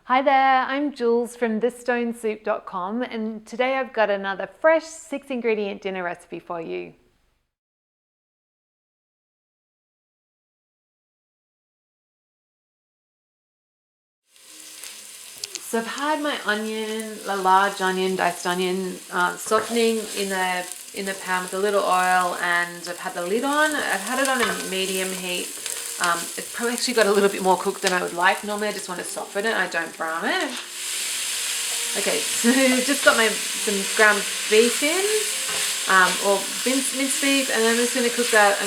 Hi there, I'm Jules from thesstonesoup.com and today I've got another fresh 6-ingredient dinner recipe for you. So I've had my onion, a large onion, diced onion, softening in the pan with a little oil, and I've had the lid on. I've had it on a medium heat. It's probably actually got a little bit more cooked than I would like. Normally I just want to soften it, I don't brown it. Okay, so just got some ground beef in, or minced beef, and then I'm just going to cook that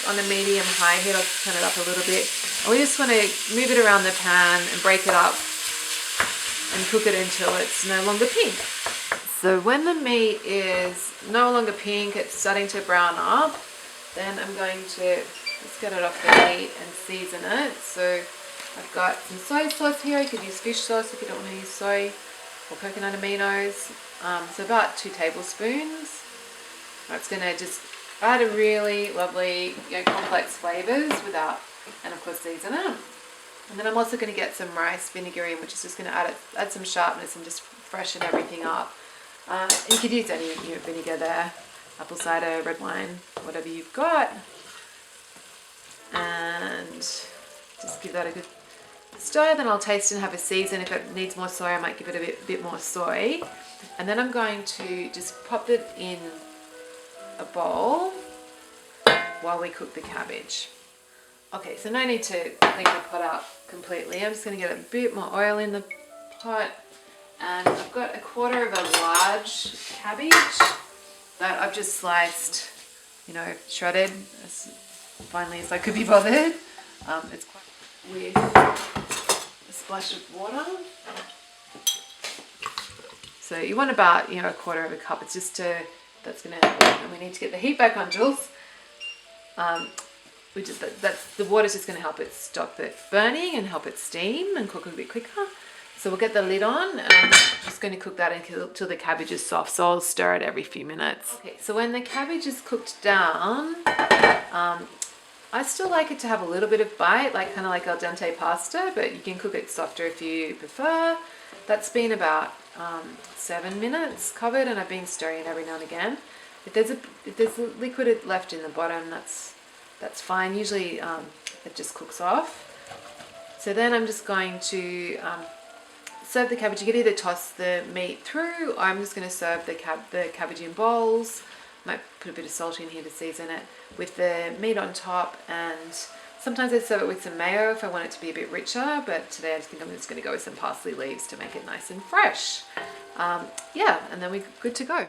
on a medium-high heat. I'll turn it up a little bit. And we just want to move it around the pan and break it up and cook it until it's no longer pink. So when the meat is no longer pink, it's starting to brown up, then I'm going to just get it off the heat and season it. So I've got some soy sauce here. You could use fish sauce if you don't want to use soy, or coconut aminos. So about 2 tablespoons. That's going to just add a really lovely, complex flavors and of course season it. And then I'm also going to get some rice vinegar in, which is just going to add some sharpness and just freshen everything up. You could use any vinegar there, apple cider, red wine, whatever you've got. And just give that a good stir. Then I'll taste and have a season. If it needs more soy, I might give it a bit more soy. And then I'm going to just pop it in a bowl while we cook the cabbage. Okay, so no need to clean the pot out completely. I'm just going to get a bit more oil in the pot. And I've got 1/4 of a large cabbage that I've just sliced, shredded as finely as I could be bothered. It's quite with a splash of water. So you want about, 1/4 of a cup. It's just that's going to, and we need to get the heat back on, Jules. The water's just going to help it stop it burning and help it steam and cook a bit quicker. So we'll get the lid on, and I'm just going to cook that until the cabbage is soft. So I'll stir it every few minutes. Okay, so when the cabbage is cooked down, I still like it to have a little bit of bite, kind of like al dente pasta, but you can cook it softer if you prefer. That's been about 7 minutes covered, and I've been stirring it every now and again. If there's a liquid left in the bottom, that's fine. Usually it just cooks off. So then I'm just going to serve the cabbage. You could either toss the meat through, or I'm just going to serve the cabbage in bowls. Might put a bit of salt in here to season it, with the meat on top, and sometimes I serve it with some mayo if I want it to be a bit richer, but today I think I'm just going to go with some parsley leaves to make it nice and fresh. And then we're good to go.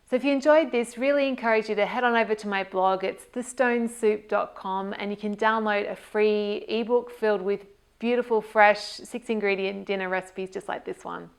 So if you enjoyed this, really encourage you to head on over to my blog. It's thesstonesoup.com, and you can download a free ebook filled with beautiful, fresh 6-ingredient dinner recipes just like this one.